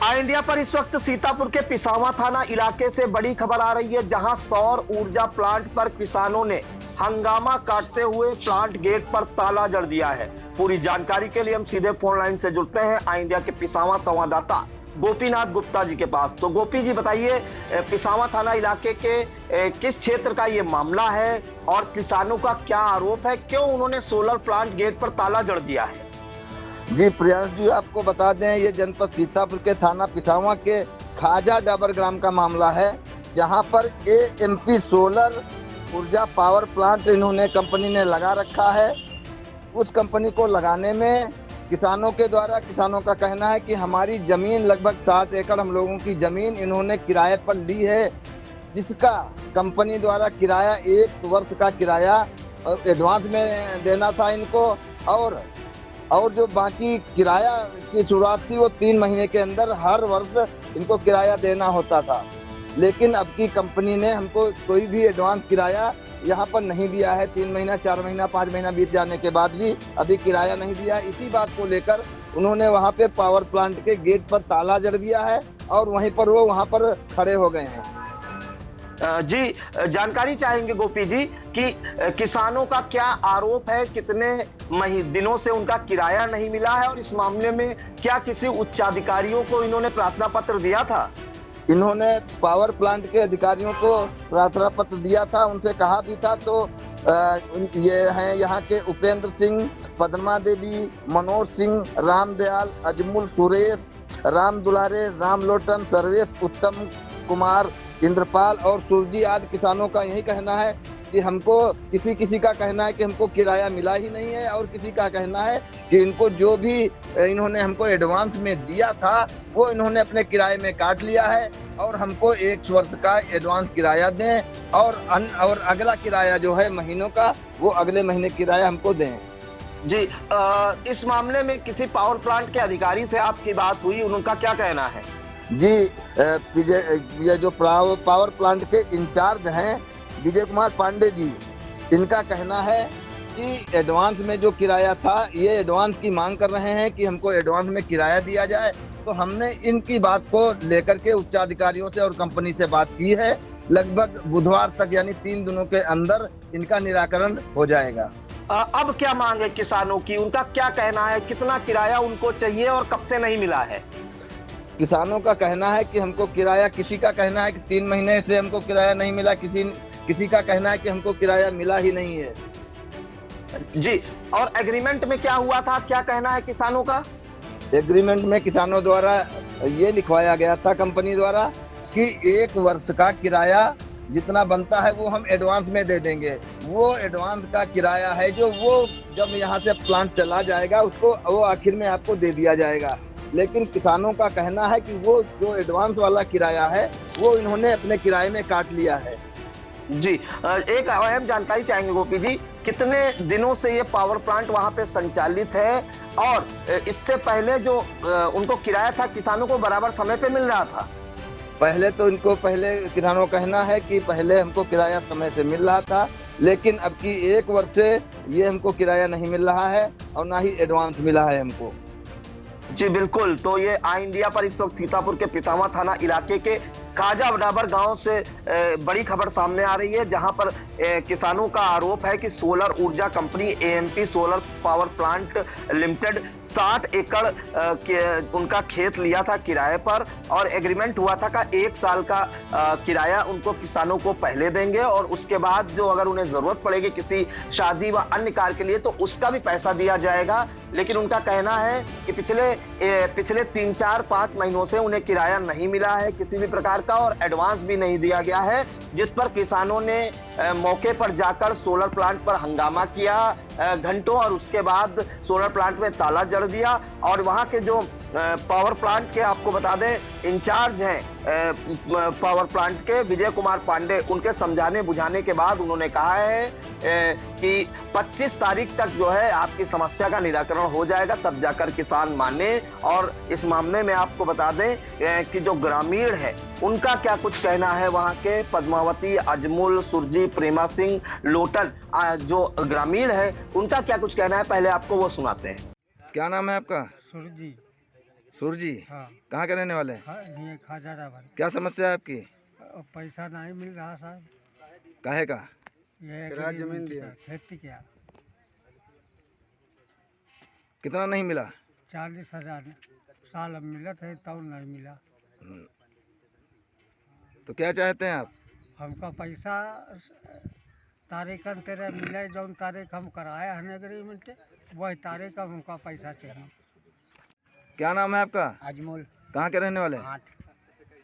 India पर इस वक्त सीतापुर के पिसावा थाना इलाके से बड़ी खबर आ रही है, जहां सौर ऊर्जा प्लांट पर किसानों ने हंगामा काटते हुए प्लांट गेट पर ताला जड़ दिया है। पूरी जानकारी के लिए हम सीधे फोन लाइन से जुड़ते हैं इंडिया के पिसावा संवाददाता गोपीनाथ गुप्ता जी के पास। तो गोपी जी बताइए, पिसावा थाना इलाके के किस क्षेत्र का ये मामला है और किसानों का क्या आरोप है, क्यों उन्होंने सोलर प्लांट गेट पर ताला जड़ दिया है? जी प्रियांश जी, आपको बता दें ये जनपद सीतापुर के थाना पिसावा के खाजा डाबर ग्राम का मामला है, जहां पर एएमपी सोलर ऊर्जा पावर प्लांट इन्होंने कंपनी ने लगा रखा है। उस कंपनी को लगाने में किसानों के द्वारा, किसानों का कहना है कि हमारी जमीन लगभग 7 एकड़ हम लोगों की जमीन इन्होंने किराए पर ली है, जिसका कंपनी द्वारा किराया 1 वर्ष का किराया एडवांस में देना था इनको, और जो बाकी किराया की शुरुआत थी वो 3 महीने के अंदर हर वर्ष इनको किराया देना होता था। लेकिन अब की कंपनी ने हमको कोई भी एडवांस किराया यहाँ पर नहीं दिया है। 3 महीना, 4 महीना, 5 महीना बीत जाने के बाद भी अभी किराया नहीं दिया। इसी बात को लेकर उन्होंने वहाँ पे पावर प्लांट के गेट पर ताला जड़ दिया है और वहीं पर वो वहाँ पर खड़े हो गए हैं। जी, जानकारी चाहेंगे गोपी जी कि किसानों का क्या आरोप है, कितने दिनों से उनका किराया नहीं मिला है और इस मामले में क्या किसी उच्चाधिकारियों को इन्होंने प्रार्थना पत्र दिया था? इन्होंने पावर प्लांट के अधिकारियों को प्रार्थना पत्र दिया था, उनसे कहा भी था। तो ये हैं यहाँ के उपेंद्र सिंह, पद्मा देवी, मनोज सिंह, रामदयाल, अजमुल, सुरेश, राम दुलारे, राम लोटन, सर्वेश, उत्तम कुमार, इंद्रपाल और सूरजी आदि किसानों का यही कहना है कि हमको किसी का कहना है कि हमको किराया मिला ही नहीं है, और किसी का कहना है कि इनको जो भी इन्होंने हमको एडवांस में दिया था वो इन्होंने अपने किराए में काट लिया है, और हमको 1 वर्ष का एडवांस किराया दें और अगला किराया जो है महीनों का वो अगले महीने किराया हमको दें। जी, इस मामले में किसी पावर प्लांट के अधिकारी से आपकी बात हुई, उनका क्या कहना है? जी, ये जो पावर प्लांट के इंचार्ज हैं विजय कुमार पांडे जी, इनका कहना है कि एडवांस में जो किराया था, ये एडवांस की मांग कर रहे हैं कि हमको एडवांस में किराया दिया जाए। तो हमने इनकी बात को लेकर के उच्चाधिकारियों से और कंपनी से बात की है। लगभग बुधवार तक यानी 3 दिनों के अंदर इनका निराकरण हो जाएगा। अब क्या मांग है किसानों की, उनका क्या कहना है, कितना किराया उनको चाहिए और कब से नहीं मिला है? किसानों का कहना है कि हमको किराया, किसी का कहना है कि 3 महीने से हमको किराया नहीं मिला, किसी का कहना है कि हमको किराया मिला ही नहीं है। जी, और एग्रीमेंट में क्या हुआ था, क्या कहना है किसानों का? एग्रीमेंट में किसानों द्वारा ये लिखवाया गया था कंपनी द्वारा कि 1 वर्ष का किराया जितना बनता है वो हम एडवांस में दे देंगे। वो एडवांस का किराया है जो वो जब यहाँ से प्लांट चला जाएगा उसको वो आखिर में आपको दे दिया जाएगा। लेकिन किसानों का कहना है कि वो जो एडवांस वाला किराया है वो इन्होंने अपने किराए में काट लिया है। जी, एक अहम जानकारी चाहेंगे गोपी जी, कितने दिनों से ये पावर प्लांट वहां पे संचालित है और इससे पहले जो उनको किराया था किसानों को बराबर समय पे मिल रहा था? पहले किसानों का कहना है कि पहले हमको किराया समय से मिल रहा था, लेकिन अब की 1 वर्ष से ये हमको किराया नहीं मिल रहा है और ना ही एडवांस मिला है हमको। जी बिल्कुल, तो ये इंडिया पर इस वक्त सीतापुर के पिसावा थाना इलाके के खाजा डाबर गांव से बड़ी खबर सामने आ रही है, जहां पर किसानों का आरोप है कि सोलर ऊर्जा company AMP solar power plant limited 60 एकड़ उनका खेत लिया था किराए पर और एग्रीमेंट हुआ था का 1 साल का किराया उनको किसानों को पहले देंगे और उसके बाद जो अगर उन्हें जरूरत पड़ेगी किसी शादी व अन्य कार्य के लिए तो उसका भी पैसा दिया जाएगा। लेकिन उनका कहना है कि पिछले 3, 4, 5 महीनों से उन्हें किराया नहीं मिला है किसी भी प्रकार का और एडवांस भी नहीं दिया गया है, जिस पर किसानों ने मौके पर जाकर सोलर प्लांट पर हंगामा किया घंटों और उसके बाद सोलर प्लांट में ताला जड़ दिया। और वहां के जो पावर प्लांट के आपको बता दें इंचार्ज हैं पावर प्लांट के विजय कुमार पांडे, उनके समझाने बुझाने के बाद उन्होंने कहा है कि 25 तारीख तक जो है आपकी समस्या का निराकरण हो जाएगा, तब जाकर किसान माने। और इस मामले में आपको बता दें कि जो ग्रामीण है उनका क्या कुछ कहना है, वहां के पद्मावती, अजमुल, सुरजी, प्रेमा सिंह, लोटन जो ग्रामीण है उनका क्या कुछ कहना है, पहले आपको वो सुनाते हैं। क्या नाम है आपका? सूर जी, हाँ कहाँ के रहने वाले हैं? ये खाजा डाबर। क्या समस्या है आपकी? पैसा नहीं मिल रहा साहब। काहे का? ये जमीन दिया। खेती क्या कितना नहीं मिला? 40,000 साल अब मिला था तब नहीं मिला। तो क्या चाहते हैं आप? हमका पैसा तारीख तेरे मिले जौन तारीख हम कराया है एग्रीमेंट वही तारीख अब हमका पैसा चाहिए। क्या नाम है आपका? अजमल कहाँ के रहने वाले हैं? 8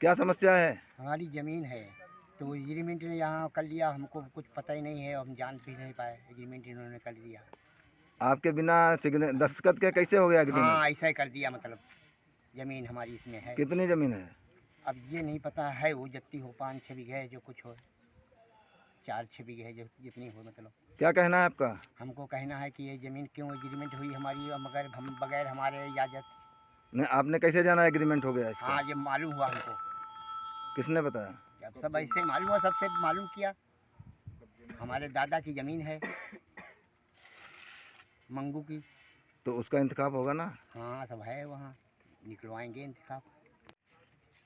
क्या समस्या है? हमारी ज़मीन है तो एग्रीमेंट ने यहाँ कर लिया, हमको कुछ पता ही नहीं है, हम जान भी नहीं पाए, एग्रीमेंट इन्होंने कर दिया। आपके बिना दस्तखत के कैसे हो गया एग्रीमेंट? हाँ ऐसा ही कर दिया, मतलब ज़मीन हमारी इसमें है। कितनी जमीन है? अब ये नहीं पता है, वो जितनी हो 5-6 बीघे जो कुछ हो, 4-6 बीघे जो जितनी हो, मतलब क्या कहना है आपका? हमको कहना है कि ये ज़मीन क्यों एग्रीमेंट हुई हमारी मगर हम बगैर हमारे इजाज़त। नहीं, आपने कैसे जाना एग्रीमेंट हो गया इसका? हाँ ये मालूम हुआ हमको, किसने बताया? अब सब ऐसे मालूम हुआ, सबसे मालूम किया। हमारे दादा की ज़मीन है मंगू की, तो उसका इंतखाब होगा ना? हाँ सब है, वहाँ निकलवाएंगे इंतखाब।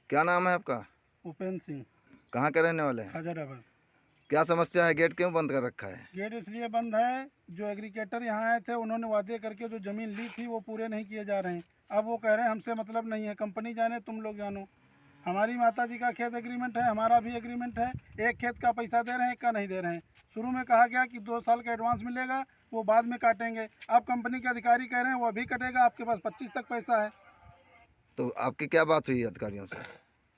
क्या नाम है आपका? उपेंद्र सिंह, कहाँ के रहने वाले हैं? खाजा डाबर। क्या समस्या है? गेट क्यों बंद कर रखा है? गेट इसलिए बंद है, जो एग्रीकेटर यहाँ आए थे उन्होंने वादे करके जो ज़मीन ली थी वो पूरे नहीं किए जा रहे हैं। अब वो कह रहे हैं हमसे मतलब नहीं है, कंपनी जाने तुम लोग जानो। हमारी माता जी का खेत एग्रीमेंट है, हमारा भी एग्रीमेंट है, एक खेत का पैसा दे रहे हैं, एक का नहीं दे रहे हैं। शुरू में कहा गया कि 2 साल का एडवांस मिलेगा, वो बाद में काटेंगे। अब कंपनी के अधिकारी कह रहे हैं वो अभी कटेगा, आपके पास 25 तक पैसा है। तो आपकी क्या बात हुई अधिकारियों से?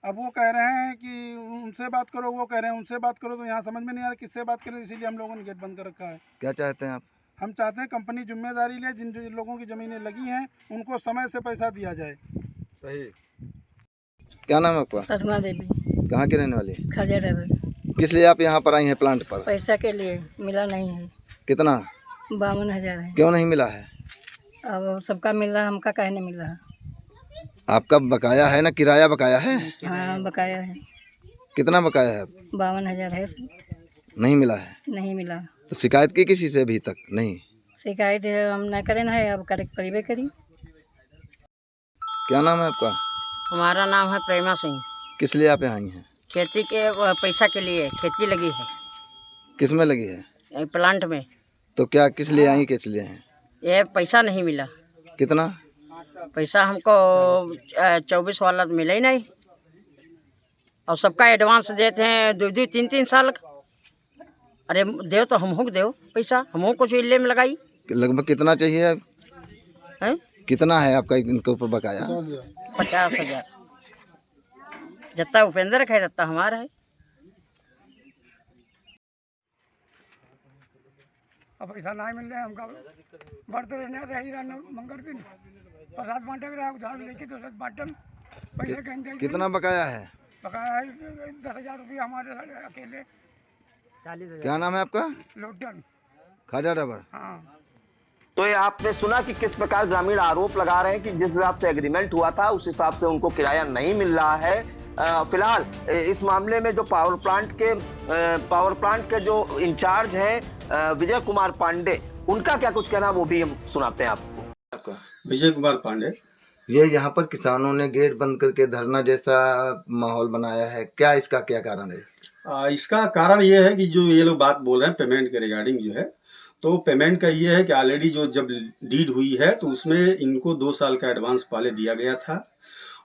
अब वो कह रहे हैं कि उनसे बात करो, वो कह रहे हैं उनसे बात करो, तो यहाँ समझ में नहीं आ रहा किससे बात करें, इसीलिए हम लोगों ने गेट बंद कर रखा है। क्या चाहते हैं आप? हम चाहते हैं कंपनी जिम्मेदारी ले, जिन लोगों की ज़मीनें लगी हैं उनको समय से पैसा दिया जाए। सही। क्या नाम है आपका? पद्मा देवी, कहाँ की रहने वाली है? खाजा डाबर। किस लिए आप यहाँ पर आई हैं प्लांट पर? पैसा के लिए मिला नहीं है। कितना? 52,000 है। क्यों नहीं मिला है? अब सबका मिल रहा, हमका काहे नहीं मिल रहा? आपका बकाया है ना, किराया बकाया है? हाँ बकाया है, कितना बकाया है? 52,000 है। नहीं मिला है? नहीं मिला। तो शिकायत की किसी से अभी तक नहीं? शिकायत हम न करें ना है, अब करे परिवे करी। क्या नाम है आपका? हमारा नाम है प्रेमा सिंह। किस लिए आप यहाँ आई हैं? खेती के पैसा के लिए खेती लगी है किस में लगी है? प्लांट में। तो क्या किस लिए आई, किस लिए हैं? ये पैसा नहीं मिला। कितना पैसा हमको 24 वाला तो मिला ही नहीं, और सबका एडवांस देते हैं 2-2, 3-3 साल का। अरे दे तो हम हो दो पैसा, हम कुछ इल्ले में लगाई। लगभग कितना चाहिए अब? हैं कितना है आपका इनके ऊपर बकाया? 50,000। जितना उपेंद्र का है जितना हमारा है। अब पैसा नहीं मिल रहा है, हमका बढ़ते रहने रही मंगल दिन प्रसाद बांटे रहा, उधार लेके तो बांटन पैसे कहेंगे। कितना बकाया है? बकाया है 10,000 रुपये हमारे अकेले। 40,000। क्या नाम है आपका? लोटन। खाजा डाबर। हाँ। तो ये आपने सुना कि किस प्रकार ग्रामीण आरोप लगा रहे हैं कि जिस हिसाब से एग्रीमेंट हुआ था उस हिसाब से उनको किराया नहीं मिल रहा है। फिलहाल इस मामले में जो पावर प्लांट के जो इंचार्ज हैं विजय कुमार पांडे, उनका क्या कुछ कहना वो भी हम सुनाते हैं आपको। विजय कुमार पांडे। ये यहाँ पर किसानों ने गेट बंद करके धरना जैसा माहौल बनाया है, क्या इसका क्या कारण है? इसका कारण ये है कि जो ये लोग बात बोल रहे हैं पेमेंट के रिगार्डिंग जो है, तो पेमेंट का ये है कि ऑलरेडी जो जब डीड हुई है तो उसमें इनको 2 साल का एडवांस पहले दिया गया था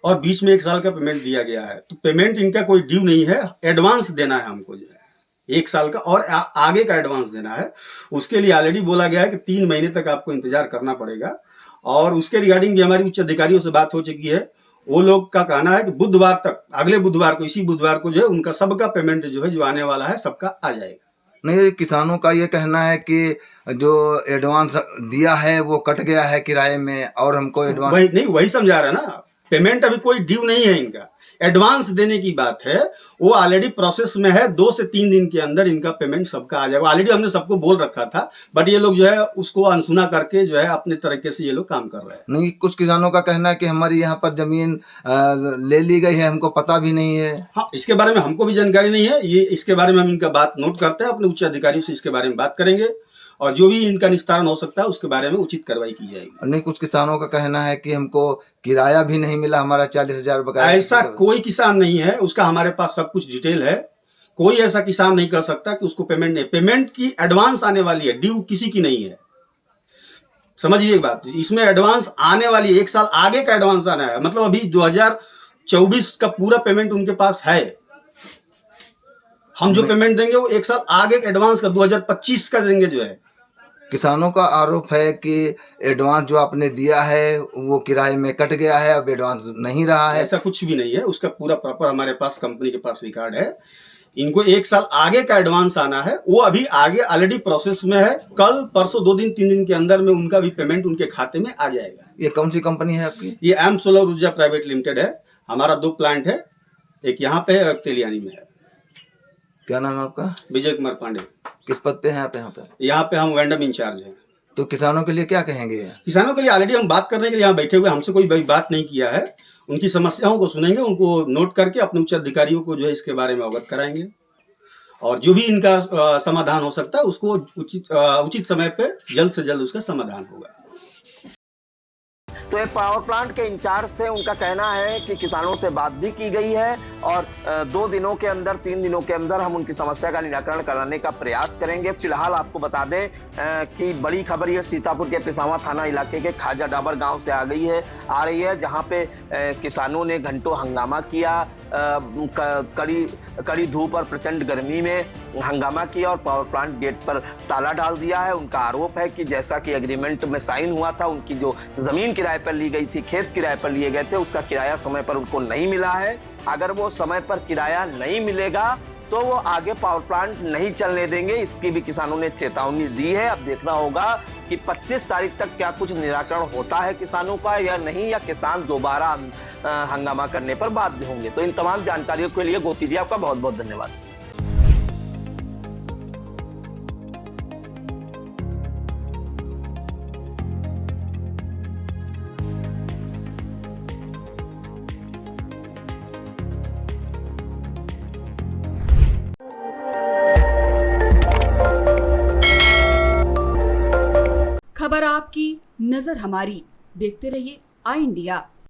और बीच में 1 साल का पेमेंट दिया गया है। तो पेमेंट इनका कोई ड्यू नहीं है, एडवांस देना है हमको जो है 1 साल का, और आगे का एडवांस देना है। उसके लिए ऑलरेडी बोला गया है कि 3 महीने तक आपको इंतजार करना पड़ेगा, और उसके रिगार्डिंग भी हमारी उच्च अधिकारियों से बात हो चुकी है। वो लोग का कहना है कि बुधवार तक, अगले बुधवार को, इसी बुधवार को जो है उनका सबका पेमेंट जो है जो आने वाला है सबका आ जाएगा। नहीं, किसानों का ये कहना है कि जो एडवांस दिया है वो कट गया है किराए में, और हमको एडवांस वही समझा रहा है ना, पेमेंट अभी कोई ड्यू नहीं है इनका, एडवांस देने की बात है, वो ऑलरेडी प्रोसेस में है। 2 से 3 दिन के अंदर इनका पेमेंट सबका आ जाएगा। ऑलरेडी हमने सबको बोल रखा था, बट ये लोग जो है उसको अनसुना करके जो है अपने तरीके से ये लोग काम कर रहे हैं। नहीं, कुछ किसानों का कहना है कि हमारी यहाँ पर जमीन ले ली गई है, हमको पता भी नहीं है। हाँ, इसके बारे में हमको भी जानकारी नहीं है। ये इसके बारे में हम इनका बात नोट करते हैं, अपने उच्च अधिकारियों से इसके बारे में बात करेंगे और जो भी इनका निस्तारण हो सकता है उसके बारे में उचित कार्रवाई की जाएगी। नहीं, कुछ किसानों का कहना है कि हमको किराया भी नहीं मिला, हमारा 40,000 बकाया। ऐसा कोई किसान नहीं है, उसका हमारे पास सब कुछ डिटेल है। कोई ऐसा किसान नहीं कर सकता कि उसको पेमेंट नहीं, पेमेंट की एडवांस आने वाली है, ड्यू किसी की नहीं है। समझिए एक बात, इसमें एडवांस आने वाली है, 1 साल आगे का एडवांस आना है। मतलब अभी 2024 का पूरा पेमेंट उनके पास है। हम जो पेमेंट देंगे वो 1 साल आगे का एडवांस का 2025 का देंगे जो है। किसानों का आरोप है कि एडवांस जो आपने दिया है वो किराए में कट गया है, अब एडवांस नहीं रहा है। ऐसा कुछ भी नहीं है, उसका पूरा प्रॉपर हमारे पास कंपनी के पास रिकॉर्ड है। इनको 1 साल आगे का एडवांस आना है, वो अभी आगे ऑलरेडी प्रोसेस में है। कल परसों 2 दिन 3 दिन के अंदर में उनका भी पेमेंट उनके खाते में आ जाएगा। ये कौन सी कंपनी है आपकी? ये एम सोलर ऊर्जा प्राइवेट लिमिटेड है। हमारा 2 प्लांट है, एक यहाँ पे है, एक तेलियानी में है। क्या नाम है आपका? विजय कुमार पांडे। किस पद पे हैं आप यहाँ पे? यहाँ पे हम वेंडम इंचार्ज हैं। तो किसानों के लिए क्या कहेंगे? किसानों के लिए ऑलरेडी हम बात करने के लिए यहाँ बैठे हुए, हमसे कोई बात नहीं किया है। उनकी समस्याओं को सुनेंगे, उनको नोट करके अपने उच्च अधिकारियों को जो है इसके बारे में अवगत कराएंगे, और जो भी इनका समाधान हो सकता है उसको उचित समय पे जल्द से जल्द उसका समाधान होगा। तो ये पावर प्लांट के इंचार्ज थे, उनका कहना है कि किसानों से बात भी की गई है और 2 दिनों के अंदर 3 दिनों के अंदर हम उनकी समस्या का निराकरण कराने का प्रयास करेंगे। फिलहाल आपको बता दें कि बड़ी खबर ये सीतापुर के पिसावा थाना इलाके के खाजा डाबर गांव से आ रही है, जहां पे किसानों ने घंटों हंगामा किया, कड़ी धूप और प्रचंड गर्मी में हंगामा किया और पावर प्लांट गेट पर ताला डाल दिया है। उनका आरोप है कि जैसा कि एग्रीमेंट में साइन हुआ था, उनकी जो जमीन किराए पर ली गई थी, खेत किराए पर लिए गए थे, उसका किराया समय पर उनको नहीं मिला है। अगर वो समय पर किराया नहीं मिलेगा तो वो आगे पावर प्लांट नहीं चलने देंगे, इसकी भी किसानों ने चेतावनी दी है। अब देखना होगा कि 25 तारीख तक क्या कुछ निराकरण होता है किसानों का या नहीं, या किसान दोबारा हंगामा करने पर बाध्य होंगे। तो इन तमाम जानकारियों के लिए गोपी जी आपका बहुत बहुत धन्यवाद। खबर आपकी, नजर हमारी। देखते रहिए आई इंडिया।